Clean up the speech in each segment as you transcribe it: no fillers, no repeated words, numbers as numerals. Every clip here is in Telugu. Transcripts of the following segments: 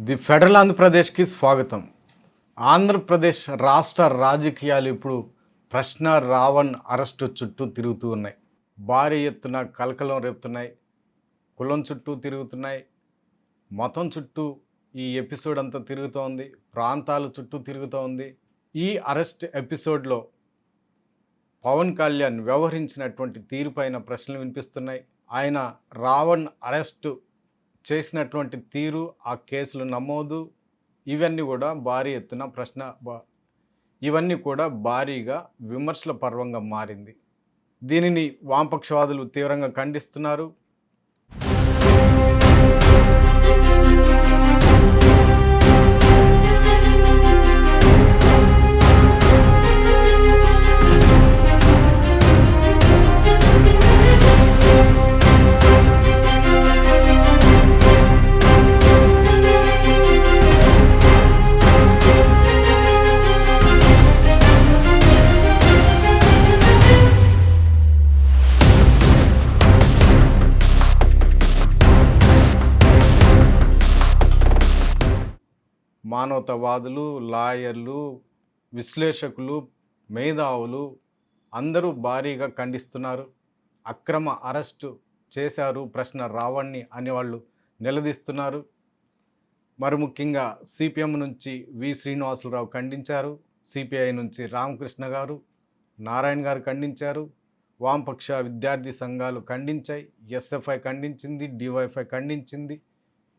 ది ఫెడరల్ ఆంధ్రప్రదేశ్కి స్వాగతం. ఆంధ్రప్రదేశ్ రాష్ట్ర రాజకీయాలు ఇప్పుడు ప్రశ్న రావణ్ అరెస్టు చుట్టూ తిరుగుతూ ఉన్నాయి. భారీ ఎత్తున కలకలం రేపుతున్నాయి. కులం చుట్టూ తిరుగుతున్నాయి. మతం చుట్టూ ఈ ఎపిసోడ్ అంతా తిరుగుతోంది. ప్రాంతాల చుట్టూ తిరుగుతోంది. ఈ అరెస్ట్ ఎపిసోడ్లో పవన్ కళ్యాణ్ వ్యవహరించినటువంటి తీరుపైన ప్రశ్నలు వినిపిస్తున్నాయి. ఆయన రావణ్ అరెస్టు చేసినటువంటి తీరు, ఆ కేసులు నమోదు, ఇవన్నీ కూడా భారీ ఎత్తున ఇవన్నీ కూడా భారీగా విమర్శల పర్వంగా మారింది. దీనిని వామపక్షవాదులు తీవ్రంగా ఖండిస్తున్నారు. మానవతావాదులు, లాయర్లు, విశ్లేషకులు, మేధావులు అందరూ భారీగా ఖండిస్తున్నారు. అక్రమ అరెస్టు చేశారు ప్రశ్న రావణ్ణి అని వాళ్ళు నిలదీస్తున్నారు. మరి ముఖ్యంగా సిపిఎం నుంచి వి శ్రీనివాసులరావు ఖండించారు. సిపిఐ నుంచి రామకృష్ణ గారు, నారాయణ గారు ఖండించారు. వామపక్ష విద్యార్థి సంఘాలు ఖండించాయి. ఎస్ఎఫ్ఐ ఖండించింది, డివైఎఫ్ఐ ఖండించింది.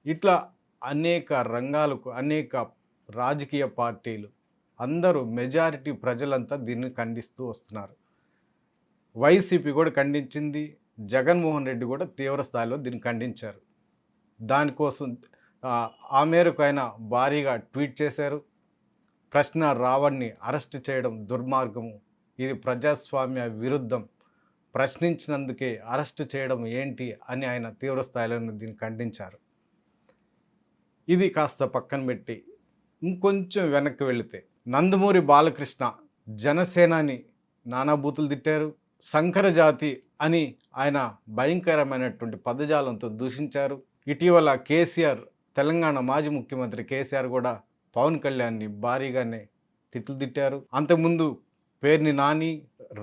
ఇట్లా అనేక రంగాలకు అనేక రాజకీయ పార్టీలు అందరూ మెజారిటీ ప్రజలంతా దీన్ని ఖండిస్తూ వస్తున్నారు. వైసీపీ కూడా ఖండించింది. జగన్మోహన్ రెడ్డి కూడా తీవ్ర స్థాయిలో దీన్ని ఖండించారు. దానికోసం ఆ మేరకు ఆయన భారీగా ట్వీట్ చేశారు. ప్రశ్న రావణ్ణి అరెస్ట్ చేయడం దుర్మార్గము, ఇది ప్రజాస్వామ్య విరుద్ధం, ప్రశ్నించినందుకే అరెస్ట్ చేయడం ఏంటి అని ఆయన తీవ్ర స్థాయిలో దీన్ని ఖండించారు. ఇది కాస్త పక్కన పెట్టి ఇంకొంచెం వెనక్కి వెళితే నందమూరి బాలకృష్ణ జనసేనాని నానా బూతులు తిట్టారు. సంకరజాతి అని ఆయన భయంకరమైనటువంటి పదజాలంతో దూషించారు. ఇటీవల కేసీఆర్, తెలంగాణ మాజీ ముఖ్యమంత్రి కేసీఆర్ కూడా పవన్ కళ్యాణ్ని భారీగానే తిట్లు తిట్టారు. అంతకుముందు పేర్ని నాని,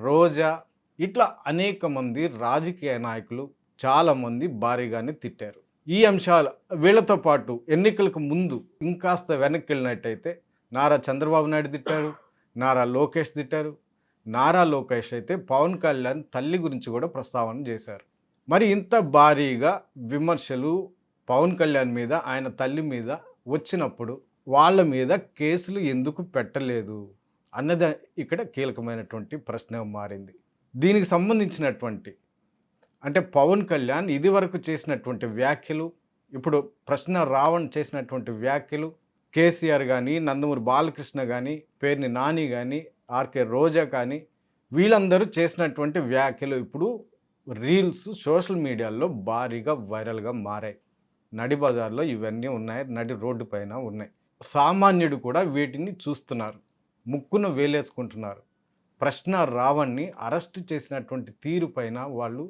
రోజా, ఇట్లా అనేక మంది రాజకీయ నాయకులు చాలామంది భారీగానే తిట్టారు. ఈ అంశాలు వీళ్ళతో పాటు ఎన్నికలకు ముందు ఇంకాస్త వెనక్కి వెళ్ళినట్టయితే నారా చంద్రబాబు నాయుడు తిట్టారు, నారా లోకేష్ తిట్టారు. నారా లోకేష్ అయితే పవన్ కళ్యాణ్ తల్లి గురించి కూడా ప్రస్తావన చేశారు. మరి ఇంత భారీగా విమర్శలు పవన్ కళ్యాణ్ మీద, ఆయన తల్లి మీద వచ్చినప్పుడు వాళ్ళ మీద కేసులు ఎందుకు పెట్టలేదు అన్నది ఇక్కడ కీలకమైనటువంటి ప్రశ్న మారింది. దీనికి సంబంధించినటువంటి అంటే పవన్ కళ్యాణ్ ఇదివరకు చేసినటువంటి వ్యాఖ్యలు, ఇప్పుడు ప్రశ్న రావణ్ చేసినటువంటి వ్యాఖ్యలు, కేసీఆర్ కానీ, నందమూరి బాలకృష్ణ కానీ, పేర్ని నాని కానీ, ఆర్కే రోజా కానీ, వీళ్ళందరూ చేసినటువంటి వ్యాఖ్యలు ఇప్పుడు రీల్స్ సోషల్ మీడియాలో భారీగా వైరల్గా మారాయి. నడి బజార్లో ఇవన్నీ ఉన్నాయి, నడి రోడ్డు పైన ఉన్నాయి. సామాన్యుడు కూడా వీటిని చూస్తున్నారు, ముక్కును వేలేసుకుంటున్నారు. ప్రశ్న రావణ్ణి అరెస్ట్ చేసినటువంటి తీరు పైన వాళ్ళు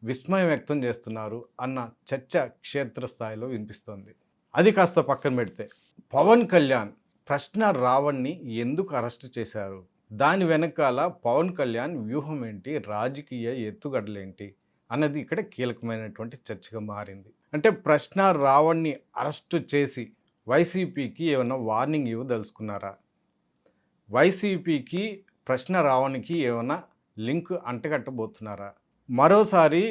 విస్మయం వ్యక్తం చేస్తున్నారు అన్న చర్చ క్షేత్రస్థాయిలో వినిపిస్తోంది. అది కాస్త పక్కన పెడితే పవన్ కళ్యాణ్ ప్రశ్న రావణ్ణి ఎందుకు అరెస్ట్ చేశారు, దాని వెనకాల పవన్ కళ్యాణ్ వ్యూహం ఏంటి, రాజకీయ ఎత్తుగడలేంటి అన్నది ఇక్కడ కీలకమైనటువంటి చర్చగా మారింది. అంటే ప్రశ్న రావణ్ణి అరెస్టు చేసి వైసీపీకి ఏమైనా వార్నింగ్ ఇవ్వదలుచుకున్నారా? వైసీపీకి ప్రశ్న రావణ్కి ఏమైనా లింక్ అంటగట్టబోతున్నారా? మరోసారి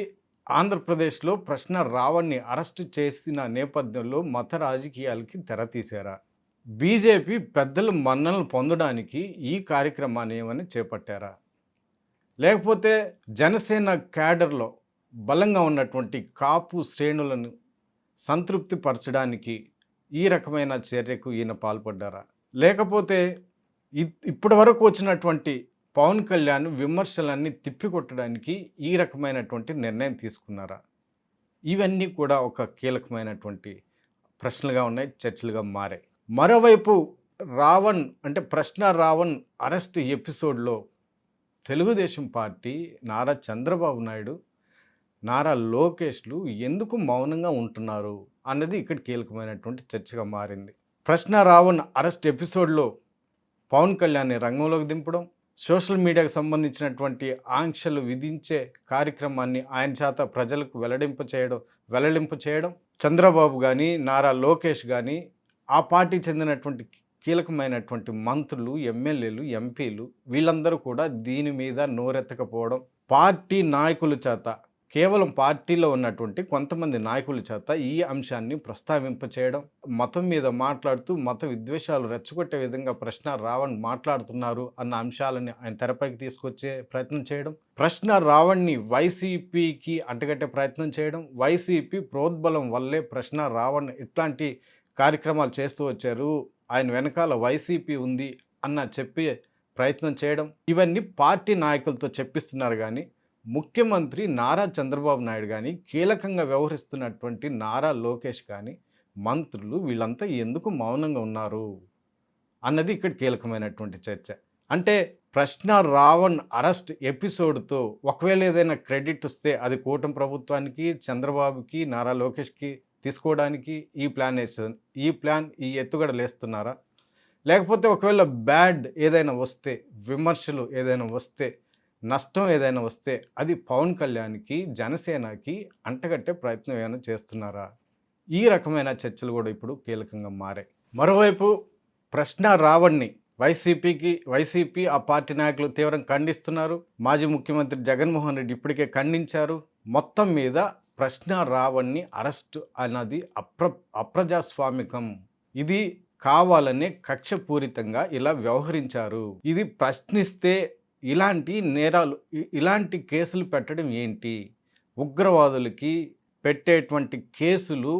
ఆంధ్రప్రదేశ్లో ప్రశ్న రావణ్ణి అరెస్టు చేసిన నేపథ్యంలో మత రాజకీయాలకి తెరతీశారా? బీజేపీ పెద్దల మన్ననలు పొందడానికి ఈ కార్యక్రమాన్ని ఏమని చేపట్టారా? లేకపోతే జనసేన క్యాడర్లో బలంగా ఉన్నటువంటి కాపు శ్రేణులను సంతృప్తి పరచడానికి ఈ రకమైన చర్యకు ఈయన పాల్పడ్డారా? లేకపోతే ఇప్పటి వరకు వచ్చినటువంటి పవన్ కళ్యాణ్ విమర్శలన్నీ తిప్పికొట్టడానికి ఈ రకమైనటువంటి నిర్ణయం తీసుకున్నారా? ఇవన్నీ కూడా ఒక కీలకమైనటువంటి ప్రశ్నలుగా ఉన్నాయి, చర్చలుగా మారాయి. మరోవైపు రావణ్ అంటే ప్రశ్న రావణ్ అరెస్ట్ ఎపిసోడ్లో తెలుగుదేశం పార్టీ, నారా చంద్రబాబు నాయుడు, నారా లోకేష్లు ఎందుకు మౌనంగా ఉంటున్నారు అన్నది ఇక్కడ కీలకమైనటువంటి చర్చగా మారింది. ప్రశ్న రావణ్ అరెస్ట్ ఎపిసోడ్‌లో పవన్ కళ్యాణ్‌ని రంగంలోకి దింపడం, సోషల్ మీడియాకు సంబంధించినటువంటి ఆంక్షలు విధించే కార్యక్రమాన్ని ఆయన చేత ప్రజలకు వెల్లడింపు చేయడం, చంద్రబాబు గానీ, నారా లోకేష్ గానీ, ఆ పార్టీకి చెందినటువంటి కీలకమైనటువంటి మంత్రులు, ఎమ్మెల్యేలు, ఎంపీలు వీళ్ళందరూ కూడా దీని మీద నోరెత్తకపోవడం, పార్టీ నాయకుల చేత కేవలం పార్టీలో ఉన్నటువంటి కొంతమంది నాయకుల చేత ఈ అంశాన్ని ప్రస్తావింపచేయడం, మతం మీద మాట్లాడుతూ మత విద్వేషాలు రెచ్చగొట్టే విధంగా ప్రశ్న రావణ్ మాట్లాడుతున్నారు అన్న అంశాలని ఆయన తెరపైకి తీసుకొచ్చే ప్రయత్నం చేయడం, ప్రశ్న రావణ్‌ని వైసీపీకి అంటగట్టే ప్రయత్నం చేయడం, వైసీపీ ప్రోద్బలం వల్లే ప్రశ్న రావణ్ ఇట్లాంటి కార్యక్రమాలు చేస్తూ వచ్చారు, ఆయన వెనకాల వైసీపీ ఉంది అన్న చెప్పే ప్రయత్నం చేయడం, ఇవన్నీ పార్టీ నాయకులతో చెప్పిస్తున్నారు కానీ ముఖ్యమంత్రి నారా చంద్రబాబు నాయుడు కానీ, కీలకంగా వ్యవహరిస్తున్నటువంటి నారా లోకేష్ కానీ, మంత్రులు వీళ్ళంతా ఎందుకు మౌనంగా ఉన్నారు అన్నది ఇక్కడ కీలకమైనటువంటి చర్చ. అంటే ప్రశ్న రావణ్ అరెస్ట్ ఎపిసోడ్‌తో ఒకవేళ ఏదైనా క్రెడిట్ వస్తే అది కూటమి ప్రభుత్వానికి, చంద్రబాబుకి, నారా లోకేష్‌కి తీసుకోవడానికి ఈ ఎత్తుగడలేస్తున్నారా? లేకపోతే ఒకవేళ బ్యాడ్ ఏదైనా వస్తే, విమర్శలు ఏదైనా వస్తే, నష్టం ఏదైనా వస్తే అది పవన్ కళ్యాణ్‌కి, జనసేనకి అంటగట్టే ప్రయత్నం ఏమైనా చేస్తున్నారా? ఈ రకమైన చర్చలు కూడా ఇప్పుడు కీలకంగా మారాయి. మరోవైపు ప్రశ్న రావణ్‌ని వైసీపీ ఆ పార్టీ నాయకులు తీవ్రంగా ఖండిస్తున్నారు. మాజీ ముఖ్యమంత్రి జగన్మోహన్ రెడ్డి ఇప్పటికే ఖండించారు. మొత్తం మీద ప్రశ్న రావణ్‌ని అరెస్ట్ అన్నది అప్రజాస్వామికం. ఇది కావాలనే కక్షపూరితంగా ఇలా వ్యవహరించారు. ఇది ప్రశ్నిస్తే ఇలాంటి కేసులు పెట్టడం ఏంటి? ఉగ్రవాదులకి పెట్టేటువంటి కేసులు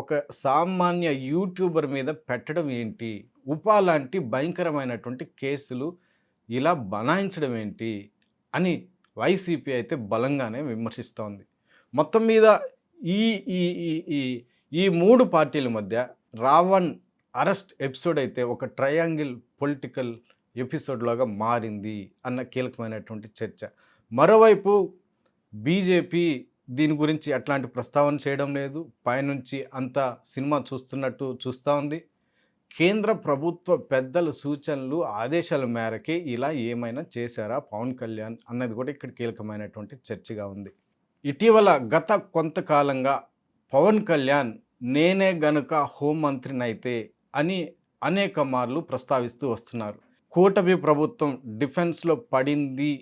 ఒక సామాన్య యూట్యూబర్ మీద పెట్టడం ఏంటి? ఉపా లాంటి భయంకరమైనటువంటి కేసులు ఇలా బనాయించడం ఏంటి? అని వైసీపీ అయితే బలంగానే విమర్శిస్తోంది. మొత్తం మీద ఈ ఈ ఈ ఈ ఈ 3 పార్టీల మధ్య రావణ్ అరెస్ట్ ఎపిసోడ్ అయితే ఒక ట్రయాంగిల్ పొలిటికల్ ఎపిసోడ్‌లాగా మారింది అన్న కీలకమైనటువంటి చర్చ. మరోవైపు బీజేపీ దీని గురించి అట్లాంటి ప్రస్తావన చేయడం లేదు. పైనుంచి అంతా సినిమా చూస్తున్నట్టు చూస్తూ ఉంది. కేంద్ర ప్రభుత్వ పెద్దల సూచనలు, ఆదేశాల మేరకే ఇలా ఏమైనా చేశారా పవన్ కళ్యాణ్ అన్నది కూడా ఇక్కడ కీలకమైనటువంటి చర్చగా ఉంది. ఇటీవల గత కొంతకాలంగా పవన్ కళ్యాణ్ నేనే గనుక హోంమంత్రినైతే అని అనేక మార్లు ప్రస్తావిస్తూ వస్తున్నారు. కూటమి ప్రభుత్వం డిఫెన్స్లో పడింది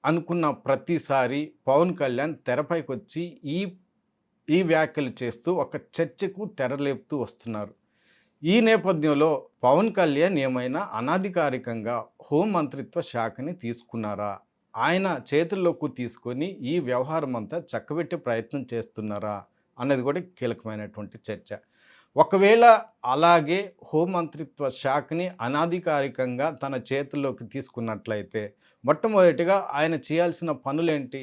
అనుకున్న ప్రతిసారి పవన్ కళ్యాణ్ తెరపైకి వచ్చి ఈ వ్యాఖ్యలు చేస్తూ ఒక చర్చకు తెరలేపుతూ వస్తున్నారు. ఈ నేపథ్యంలో పవన్ కళ్యాణ్ ఏమైనా అనాధికారికంగా హోంమంత్రిత్వ శాఖని తీసుకున్నారా? ఆయన చేతుల్లోకి తీసుకొని ఈ వ్యవహారం అంతా చక్కబెట్టే ప్రయత్నం చేస్తున్నారా అన్నది కూడా కీలకమైనటువంటి చర్చ. ఒకవేళ అలాగే హోంమంత్రిత్వ శాఖని అనాధికారికంగా తన చేతుల్లోకి తీసుకున్నట్లయితే మొట్టమొదటిగా ఆయన చేయాల్సిన పనులేంటి?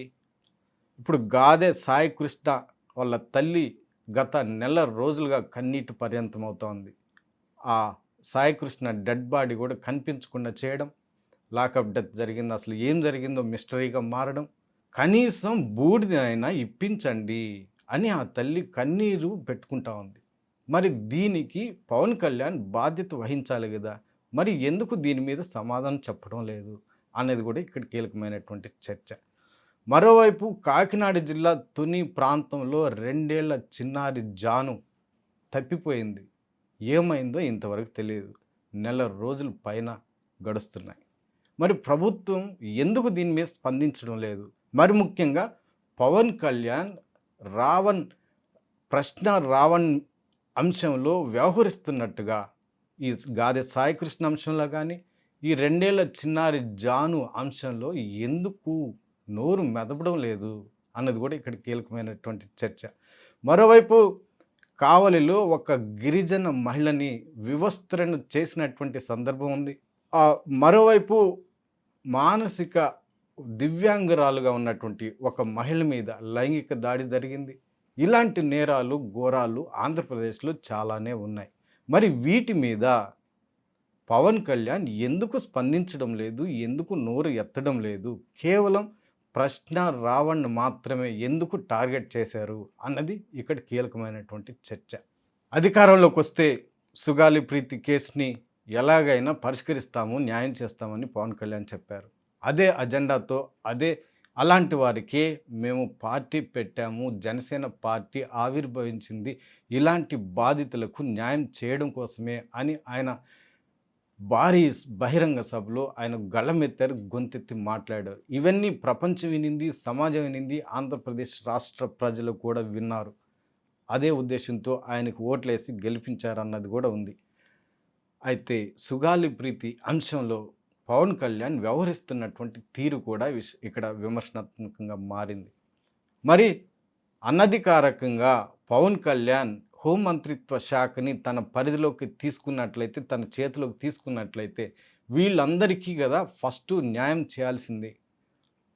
ఇప్పుడు గాదె సాయి కృష్ణ వాళ్ళ తల్లి గత నెల రోజులుగా కన్నీటి పర్యంతమవుతోంది. ఆ సాయి కృష్ణ డెడ్ బాడీ కూడా కనిపించకుండా చేయడం, లాకప్ డెత్ జరిగింది, అసలు ఏం జరిగిందో మిస్టరీగా మారడం, కనీసం బూడిదనైనా ఇప్పించండి అని ఆ తల్లి కన్నీరు పెట్టుకుంటా ఉంది. మరి దీనికి పవన్ కళ్యాణ్ బాధ్యత వహించాలి కదా, మరి ఎందుకు దీని మీద సమాధానం చెప్పడం లేదు అనేది కూడా ఇక్కడ కీలకమైనటువంటి చర్చ. మరోవైపు కాకినాడ జిల్లా తుని ప్రాంతంలో 2 ఏళ్ల చిన్నారి జాను తప్పిపోయింది. ఏమైందో ఇంతవరకు తెలియదు. నెల రోజుల పైన గడుస్తున్నాయి. మరి ప్రభుత్వం ఎందుకు దీని మీద స్పందించడం లేదు? మరి ముఖ్యంగా పవన్ కళ్యాణ్ ప్రశ్న రావణ్ అంశంలో వ్యవహరిస్తున్నట్టుగా ఈ గాదె సాయికృష్ణ అంశంలో కానీ, ఈ 2 ఏళ్ల చిన్నారి జాను అంశంలో ఎందుకు నోరు మెదపడం లేదు అన్నది కూడా ఇక్కడ కీలకమైనటువంటి చర్చ. మరోవైపు కావలిలో ఒక గిరిజన మహిళని వివస్త్రను చేసినటువంటి సందర్భం ఉంది. మరోవైపు మానసిక దివ్యాంగురాలుగా ఉన్నటువంటి ఒక మహిళ మీద లైంగిక దాడి జరిగింది. ఇలాంటి నేరాలు, ఘోరాలు ఆంధ్రప్రదేశ్లో చాలానే ఉన్నాయి. మరి వీటి మీద పవన్ కళ్యాణ్ ఎందుకు స్పందించడం లేదు? ఎందుకు నోరు ఎత్తడం లేదు? కేవలం ప్రశ్న రావణ్‌ని మాత్రమే ఎందుకు టార్గెట్ చేశారు అన్నది ఇక్కడ కీలకమైనటువంటి చర్చ. అధికారంలోకొస్తే సుగాలి ప్రీతి కేసుని ఎలాగైనా పరిష్కరిస్తాము, న్యాయం చేస్తామని పవన్ కళ్యాణ్ చెప్పారు. అదే అజెండాతో అలాంటి వారికే మేము పార్టీ పెట్టాము, జనసేన పార్టీ ఆవిర్భవించింది ఇలాంటి బాధితులకు న్యాయం చేయడం కోసమే అని ఆయన భారీ బహిరంగ సభలో ఆయన గళమెత్తారు, గొంతెత్తి మాట్లాడారు. ఇవన్నీ ప్రపంచం వినింది, సమాజం వినింది, ఆంధ్రప్రదేశ్ రాష్ట్ర ప్రజలు కూడా విన్నారు. అదే ఉద్దేశంతో ఆయనకు ఓట్లేసి గెలిపించారన్నది కూడా ఉంది. అయితే సుగాలి ప్రీతి అంశంలో పవన్ కళ్యాణ్ వ్యవహరిస్తున్నటువంటి తీరు కూడా ఇక్కడ విమర్శనాత్మకంగా మారింది. మరి అనధికారికంగా పవన్ కళ్యాణ్ హోంమంత్రిత్వ శాఖని తన పరిధిలోకి తీసుకున్నట్లయితే, తన చేతిలోకి తీసుకున్నట్లయితే వీళ్ళందరికీ కదా ఫస్ట్ న్యాయం చేయాల్సిందే.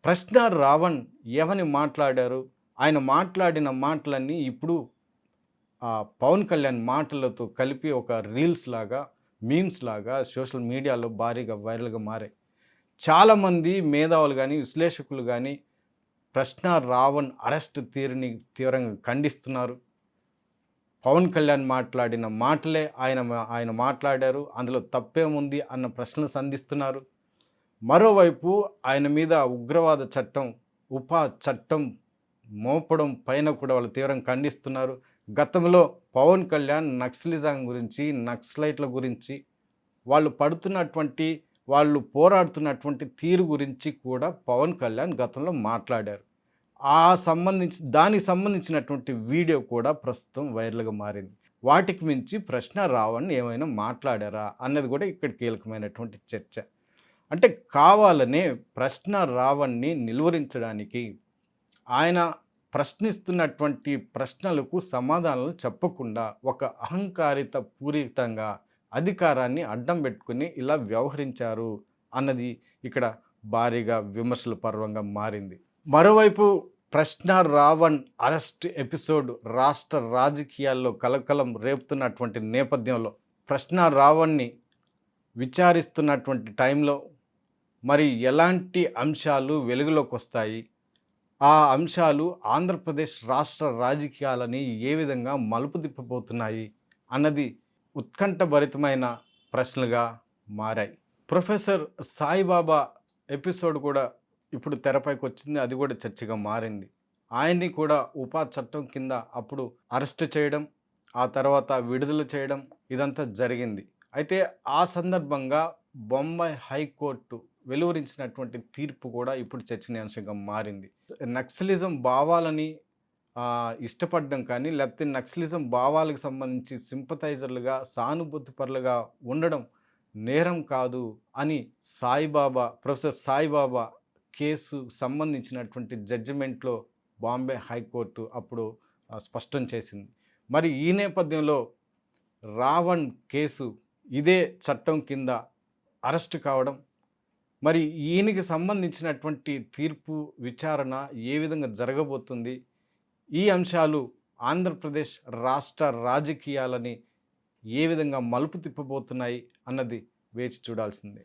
ప్రశ్న రావణ్ ఏమని మాట్లాడారు? ఆయన మాట్లాడిన మాటలన్నీ ఇప్పుడు పవన్ కళ్యాణ్ మాటలతో కలిపి ఒక రీల్స్ లాగా, మీమ్స్ లాగా సోషల్ మీడియాలో భారీగా వైరల్గా మారాయి. చాలామంది మేధావులు కానీ, విశ్లేషకులు కానీ ప్రశ్న రావణ్ అరెస్ట్ తీరుని తీవ్రంగా ఖండిస్తున్నారు. పవన్ కళ్యాణ్ మాట్లాడిన మాటలే ఆయన మాట్లాడారు, అందులో తప్పేముంది అన్న ప్రశ్నలు సంధిస్తున్నారు. మరోవైపు ఆయన మీద ఉగ్రవాద చట్టం, ఉపా చట్టం మోపడం పైన కూడా వాళ్ళు తీవ్రంగా ఖండిస్తున్నారు. గతంలో పవన్ కళ్యాణ్ నక్సలిజం గురించి, నక్సలైట్ల గురించి, వాళ్ళు పోరాడుతున్నటువంటి తీరు గురించి కూడా పవన్ కళ్యాణ్ గతంలో మాట్లాడారు. దానికి సంబంధించినటువంటి వీడియో కూడా ప్రస్తుతం వైరల్గా మారింది. వాటికి మించి ప్రశ్న రావణ్ ఏమైనా మాట్లాడారా అన్నది కూడా ఇక్కడ కీలకమైనటువంటి చర్చ. అంటే కావాలనే ప్రశ్న రావణ్ని నిలువరించడానికి ఆయన ప్రశ్నిస్తున్నటువంటి ప్రశ్నలకు సమాధానాలు చెప్పకుండా ఒక అహంకారిత పూరితంగా అధికారాన్ని అడ్డం పెట్టుకుని ఇలా వ్యవహరించారు అన్నది ఇక్కడ భారీగా విమర్శల పర్వంగా మారింది. మరోవైపు ప్రశ్న రావణ్ అరెస్ట్ ఎపిసోడ్ రాష్ట్ర రాజకీయాల్లో కలకలం రేపుతున్నటువంటి నేపథ్యంలో ప్రశ్న రావణ్ని విచారిస్తున్నటువంటి టైంలో మరి ఎలాంటి అంశాలు వెలుగులోకి వస్తాయి, ఆ అంశాలు ఆంధ్రప్రదేశ్ రాష్ట్ర రాజకీయాలని ఏ విధంగా మలుపు తిప్పబోతున్నాయి అన్నది ఉత్కంఠభరితమైన ప్రశ్నలుగా మారాయి. ప్రొఫెసర్ సాయిబాబా ఎపిసోడ్ కూడా ఇప్పుడు తెరపైకి వచ్చింది. అది కూడా చర్చగా మారింది. ఆయన్ని కూడా ఉపా చట్టం కింద అప్పుడు అరెస్ట్ చేయడం, ఆ తర్వాత విడుదల చేయడం ఇదంతా జరిగింది. అయితే ఆ సందర్భంగా బొంబాయి హైకోర్టు వెలువరించినటువంటి తీర్పు కూడా ఇప్పుడు చర్చనీయాంశంగా మారింది. నక్సలిజం భావాలని ఇష్టపడడం కానీ, లేకపోతే నక్సలిజం భావాలకు సంబంధించి సింపథైజర్లుగా, సానుభూతిపరులుగా ఉండడం నేరం కాదు అని ప్రొఫెసర్ సాయిబాబా కేసు సంబంధించినటువంటి జడ్జిమెంట్లో బాంబే హైకోర్టు అప్పుడు స్పష్టం చేసింది. మరి ఈ నేపథ్యంలో రావణ్ కేసు ఇదే చట్టం కింద అరెస్ట్ కావడం, మరి ఈయనకి సంబంధించినటువంటి తీర్పు విచారణ ఏ విధంగా జరగబోతుంది, ఈ అంశాలు ఆంధ్రప్రదేశ్ రాష్ట్ర రాజకీయాలని ఏ విధంగా మలుపు తిప్పబోతున్నాయి అన్నది వేచి చూడాల్సిందే.